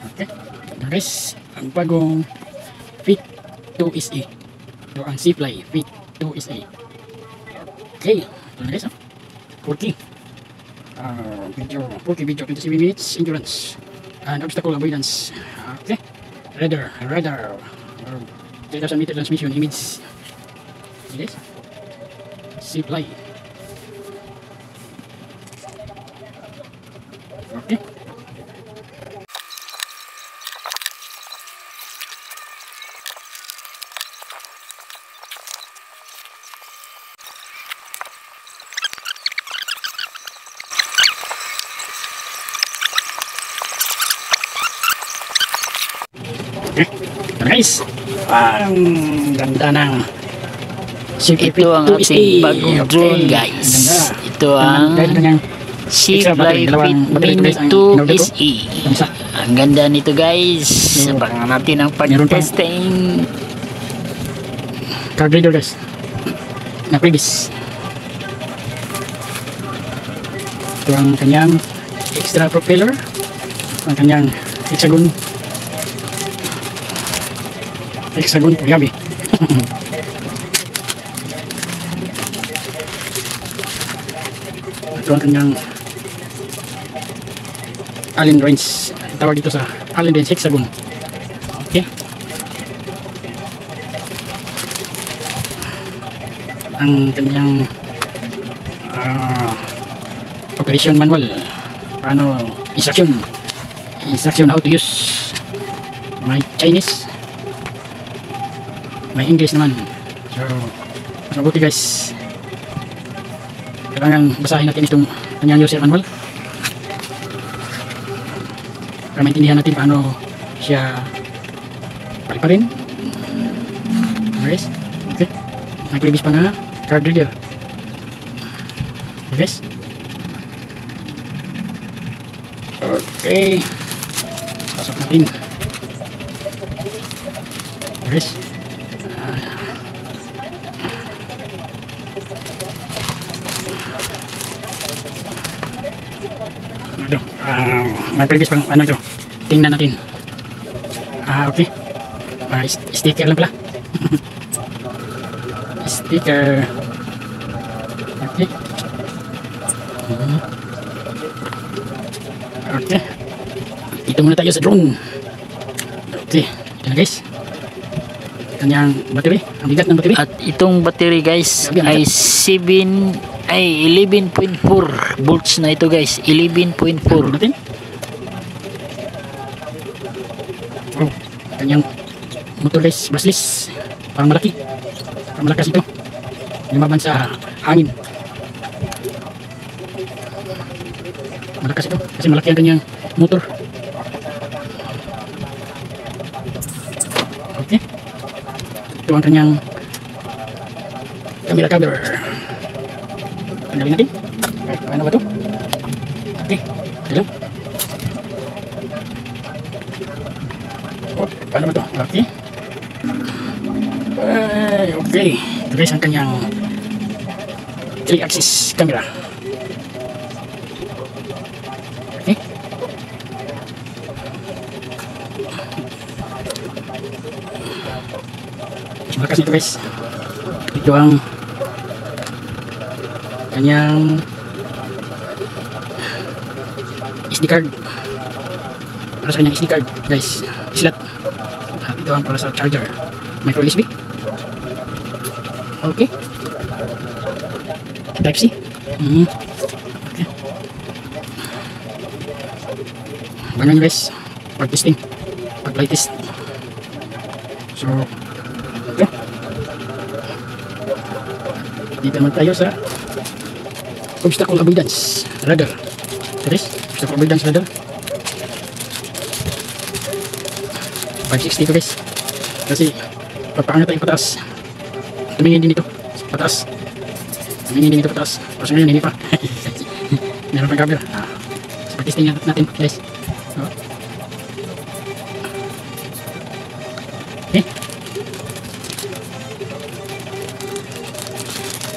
Okay. Ito guys, ang bagong Fit 2 SE. Ito ang C-Fly Fit 2 SE. Okay. Ito na guys. 4K. Video 4K video 27 minutes endurance and obstacle avoidance. Okay. Radar 3000 meter transmission image. Yes. C-Fly. Okay. Guys, ang ganda ng ito ang ating bagong drone guys. Ito ang C-Fly Fit Mini 2 SE. Ang ganda nito guys. Abangan natin ang pag-testing. Card reader guys, na previous. Ito ang kanyang extra propeller, ang kanyang hexagon grabe. Ito ang kanyang Allen wrench, tawag dito sa Allen wrench hexagon. Okay. Ang kanyang operation manual, paano instruction how to use. May Chinese, may English naman. So mabuti guys, kailangan basahin natin itong kanyang user manual para maintindihan natin paano siya paliparin. Guys, okay, naglibis pa nga card reader. Okay guys, okay, pasok natin guys. May previous pang ano ito, tingnan natin. Okay, sticker lang pala. Sticker. Okay. Okay, dito muna tayo sa drone. Okay, ito na guys, kanyang battery, ang bigat ng battery. At itong battery guys ay 11.4 volts na ito guys. 11.4 natin. Oh, kanyang motorless brushless, parang malaki, parang malakas ito, lumaban sa hangin. Malakas ito kasi malaki ang kanyang motor. Okay, ito ang kanyang camera cover. Tanggalin natin. Ano ba ito? Okay, ito lang. Oh, paano ba ito? Okay. Okay, ito guys ang kanyang 3-axis camera. Okay. Malakas ito guys. Ito ang kanyang SD card, para sa kanyang SD card guys, slot. At ito ang para sa charger, micro USB. Okay, type C. Okay, bangan nyo guys pag testing, pag play test. So okay, dito naman tayo sa obstacle avoidance radar. Terus obstacle avoidance radar 560 ito guys, kasi pagpaangat tayo pataas, tumingin din ito pataas, tumingin din ito pataas. Kasi ngayon hindi pa meron pang camera. So pag-testing natin guys. Okay,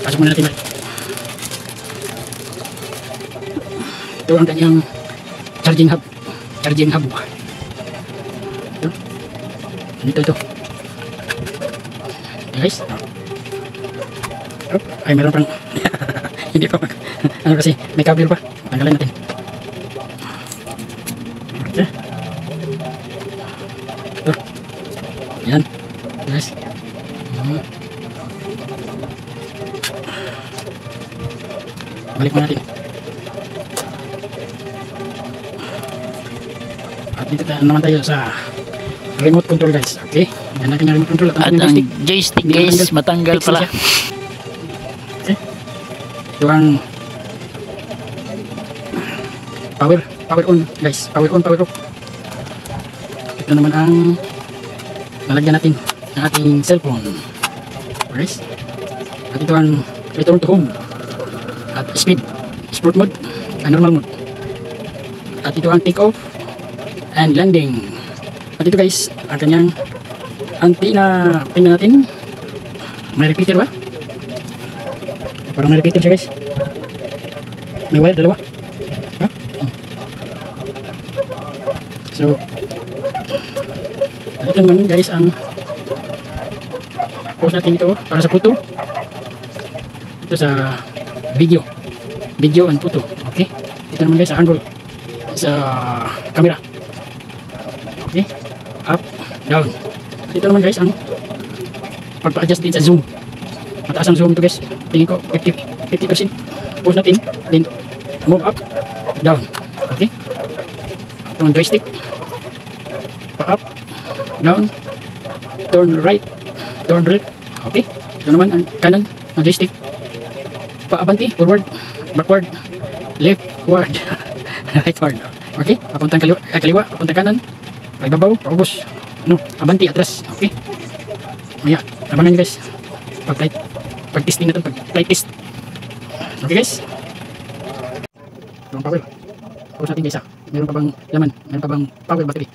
pasok muna natin. Ito ang kanyang charging hub. Ito. Guys. Oh, ay meron pang hindi pa ano kasi may kabel pa. Tanggalin natin. Okay. Oh. Yan. Guys. Balik mo natin. At dito naman tayo sa remote control guys. Okay. Yan natin yung remote control. At ang joystick guys, matanggal pala. Okay. Ito ang power on guys. Power on, power off. Ito naman ang lalagyan natin ng ating cellphone. Guys. At ito ang return to home. At speed, sport mode, and normal mode. At ito ang take off and landing. At ito guys, ang kanyang antenna pin natin. May repeater ba? Parang may repeater siya guys. May wire, dalawa. Ha? So, ito naman guys ang post natin ito para sa photo. Ito sa video and photo. Okay, ito naman guys sa angle sa camera. Okay, up, down. Ito naman guys ang pagpa-adjust din sa zoom. Mataas ang zoom ito guys, tingin ko 50% pause natin, then move up, down. Okay, ito ang joystick, pa up, down, turn right, turn left. Okay, ito naman ang kanan ng joystick, paabanti, forward, backward, leftward, rightward. Okay, papuntang kaliwa, papuntang kanan, pagbabaw, paubos, no, abanti, atras. Okay, maya, abangan nyo guys pag-testing natin, pag-flight test. Okay guys, ito ang power. Pause natin guys ha, meron pa bang laman, meron pa bang power battery?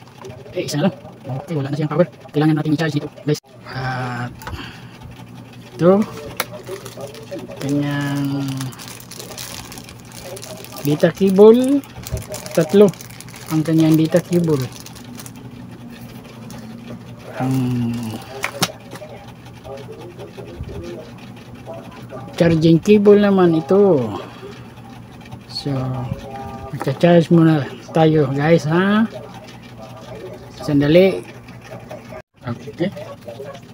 Isa na lang. Okay, wala na siyang power, kailangan natin i-charge dito guys. At ito kanyang data cable, tatlo ang kanyang data cable. Ang charging cable naman ito. So magcha-charge muna tayo guys ha, sandali. Okay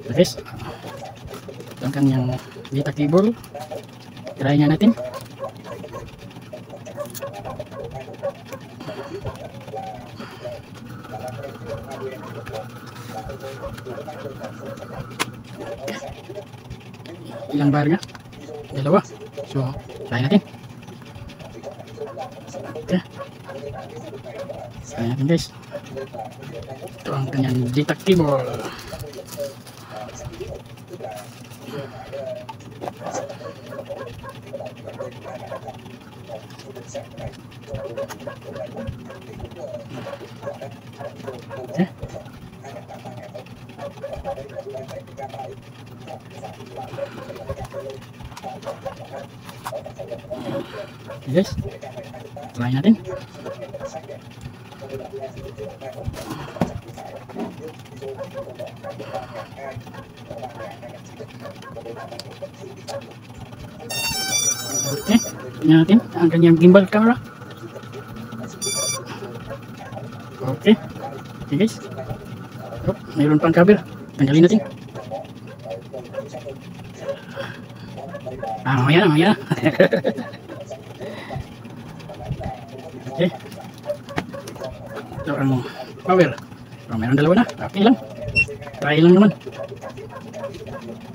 guys, ito ang kanyang data cable. Try nga natin. Ilang bar nga? Dalawa. So, try natin. Okay. Try natin guys. Ito ang kanyang data cable. Okay. Guys, try natin. Okay, tingnan natin ang kanyang gimbal camera. Okay, okay guys. Oh, mayroon pang cover. Tanggalin natin. Mamaya na. Okay. Ito ang power. So, mayroon dalawa na. Okay lang. Try lang naman.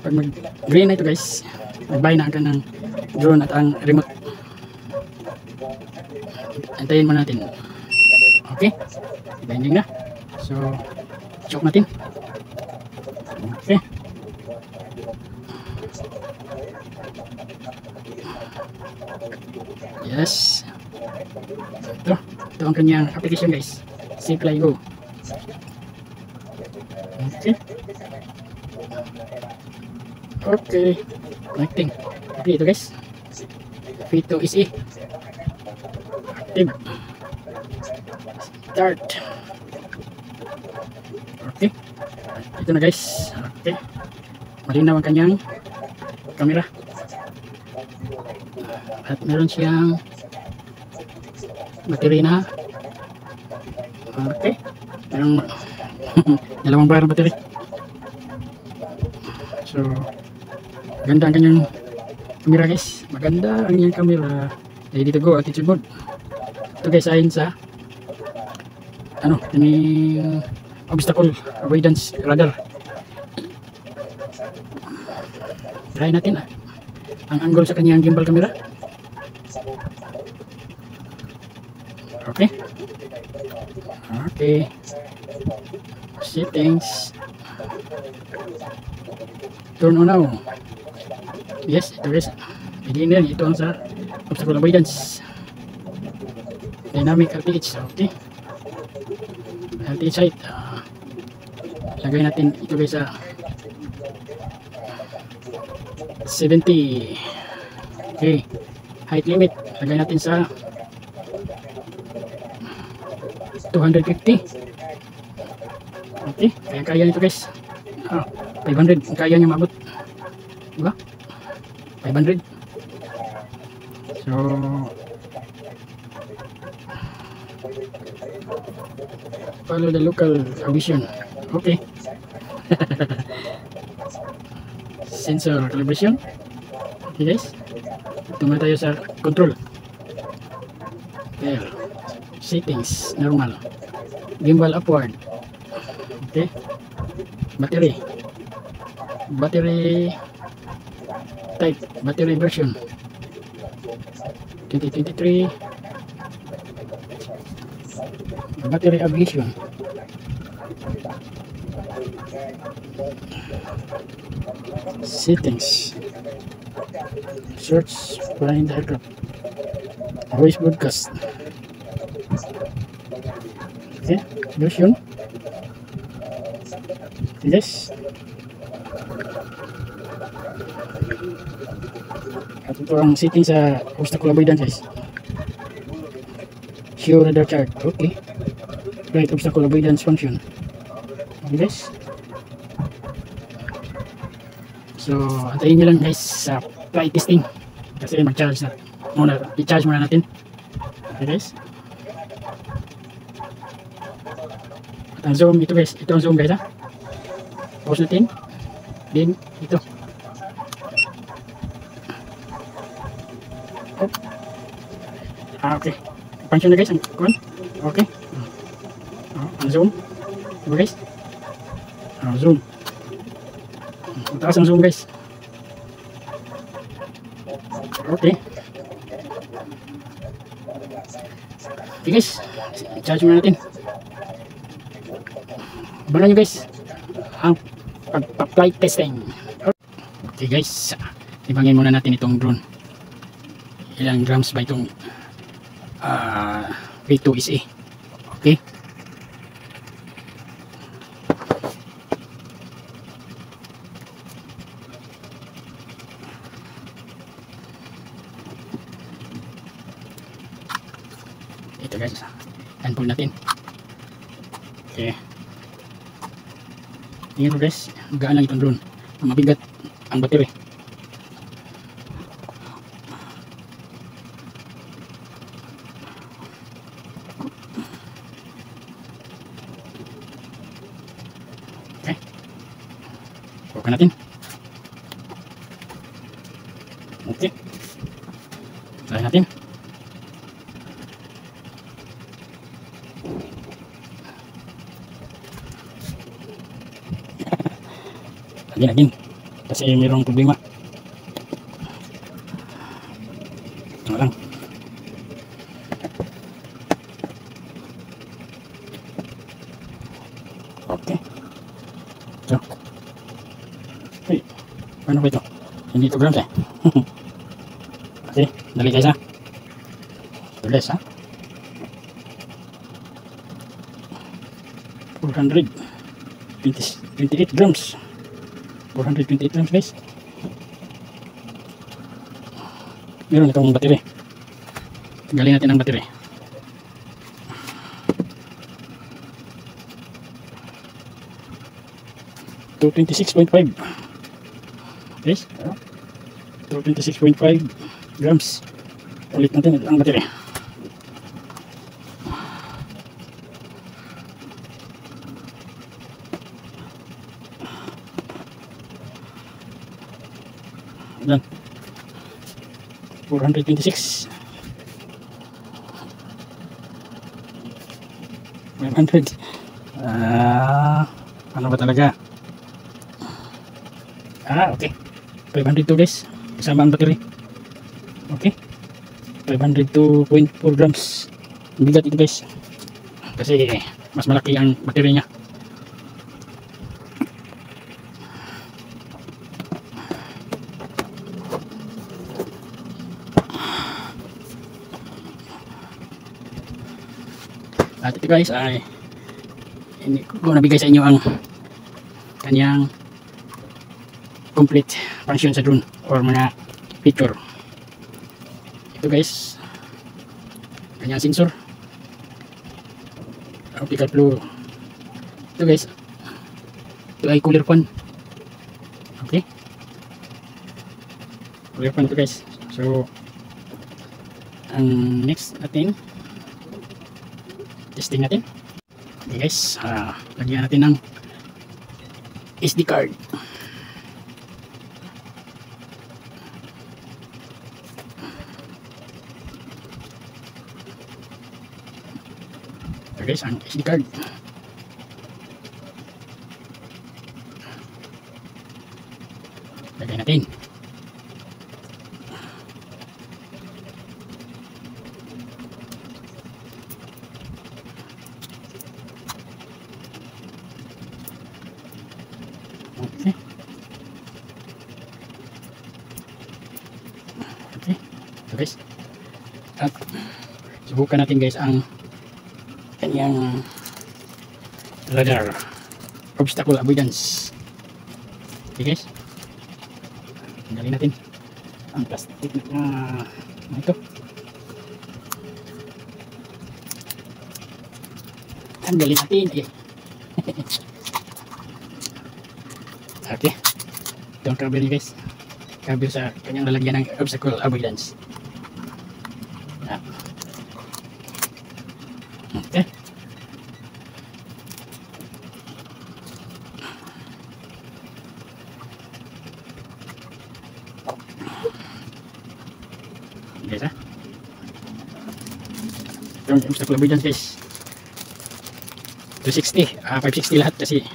Pag mag-green na ito guys, mag-buy na agad ng drone at ang remote. Antayin mo natin. Okay. Binding na. So, choke natin. Okay. Yes. Ito ang kanyang application guys. Zipline Go. Okay. Okay. Connecting. Okay ito guys. V2SE. Active. Start. Okay. Ito na guys. Okay. Malinaw ang kanyang camera. At meron siyang battery na. Okay. Merong dalawang bar battery. So, ganda ang kanyang camera guys. Maganda ang kanyang camera. Ready to go, attitude mode. Ito guys ayon sa ini obstacle avoidance radar. Try natin ang angle sa kanyang gimbal camera. Okay. Okay. Settings. Turn on now. Yes, ito guys. Pwede na ito ang sa obstacle avoidance. Dynamic RTH. Okay. RTH height. Lagay natin ito guys sa 70. Okay. Height limit. Lagay natin sa 250. Okay. Kaya nito guys. 500. Kaya niya maabot. Diba? 500. So, follow the local vision. Okay. Sensor calibration. Okay guys. Tumula tayo sa control. Okay. Settings. Normal. Gimbal upward. Okay. Battery. Battery type. Battery version. 2023. Battery aviation. Settings. Search flying the aircraft. Voice broadcast. Okay, version. Yes. At ito ang setting sa obstacle avoidance guys. Show radar chart. Okay. Right obstacle avoidance function. Okay guys. So, antayin nyo lang guys sa flight testing. Kasi mag-charge na. I-charge muna natin. Okay guys. At ang zoom ito guys. Ito ang zoom guys ha. Pause natin. Then, ito. Okay. Function na guys. Okay. Ang zoom. Diba guys? Zoom. Mataas ang zoom guys. Okay. Okay guys. Charge muna natin. Abangan nyo guys ang pag-flight testing. Okay guys. Ibangin muna natin itong drone. Ilang grams ba itong V2SE. Okay. Ito guys, handphone natin. Okay. Tingnan ko guys, gaan lang itong drone. Mabigat ang battery. Okay. Buka natin. Okay. Try natin. Laging kasi mayroong problema. Ito lang. Okay. So. Hey, paano ba ito? Hindi ito grams eh. Okay, dali guys ha. Tulis ha. 428 grams. 428 grams guys. Meron itong battery. Tanggalin natin ang battery. 226.5. Guys, 226.5 grams. Ulit natin ang battery. Yan. 426. 500. Ano ba talaga? Okay. 502 guys. Kasama ang battery. Okay. 502.4 grams. Bigat ito guys. Kasi mas malaki ang battery niya. At ito guys ay hindi ko nabigay sa inyo ang kanyang complete function sa drone or mga feature. Ito guys, kanyang sensor, optical flow. Ito guys, ito ay cooler fan. Okay, cooler fan ito guys. So ang next natin, testing natin. Okay guys, lagyan natin ng SD card. Okay guys, ang SD card. Lagyan natin. Okay. Okay. So guys, at subukan natin guys ang kanyang radar obstacle avoidance. Okay guys, tanggalin natin ang plastic na ito. Tanggalin natin. Okay, ito ang cover niya guys, cover sa kanyang lalagyan ng obstacle avoidance. Okay, guys ito ang obstacle avoidance guys. 260, 560 lahat kasi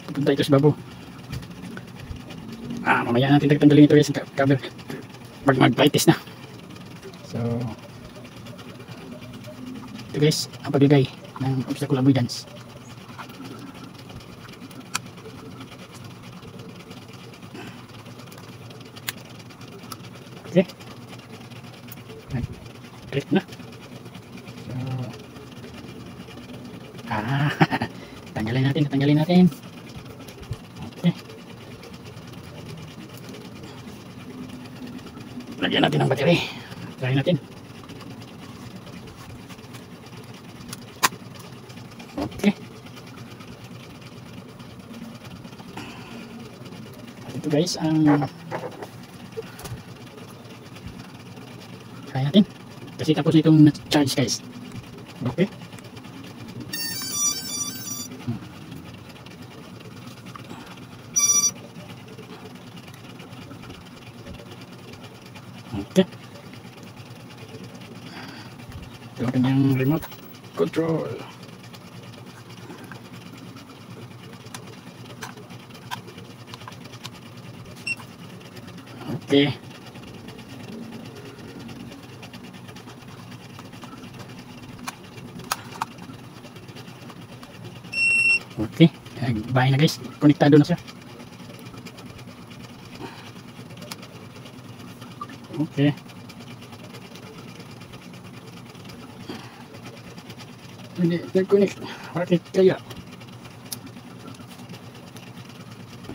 pupunta ito sa babo. Mamaya natin tanggalin ito guys, cover pag mag-flight test na. So ito guys ang pagbigay ng obstacle avoidance. Okay, click na. So tanggalin natin. Okay, lagyan natin ang battery. Try natin. Okay, at ito guys ang try natin kasi tapos na itong charge guys. Okay, okay, ito ang kanyang remote control. Okay, okay, bahay na guys, konektado na siya. Okay, hindi nag-connect. Bakit kaya?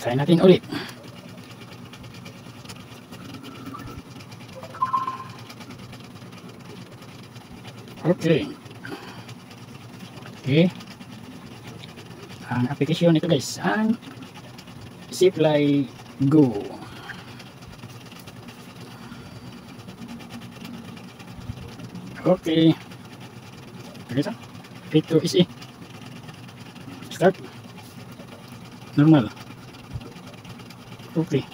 Try natin ulit. Okay, okay, ang application nito guys, ang Zipline Go. Okay. Okay, so Fit to SE. Start. Normal. Okay.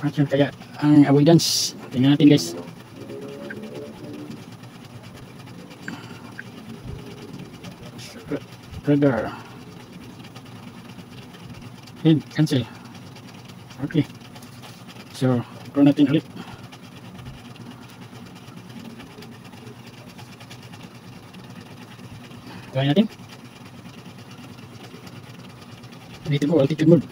Macam kaya ang avoidance. Tingnan natin guys. Radar. Hit. Cancel. Okay. So, pro natin ulit. Try natin. Dito po, altitude mode.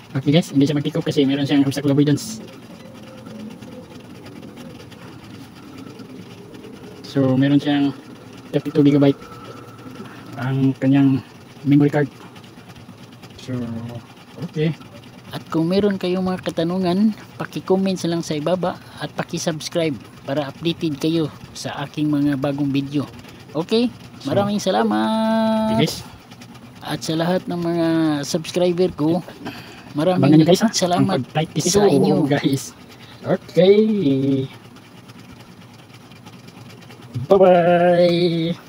Okay guys, hindi siya mag-take off kasi meron siyang obstacle avoidance. So, meron siyang 32 GB ang kanyang memory card. So, okay. At kung meron kayong mga katanungan, paki-comment lang sa ibaba at paki-subscribe para updated kayo sa aking mga bagong video. Okay? Maraming salamat. Okay guys. At sa lahat ng mga subscriber ko, maraming Abangan nyo guys, salamat ang sa inyo. guys. Okay. Bye-bye.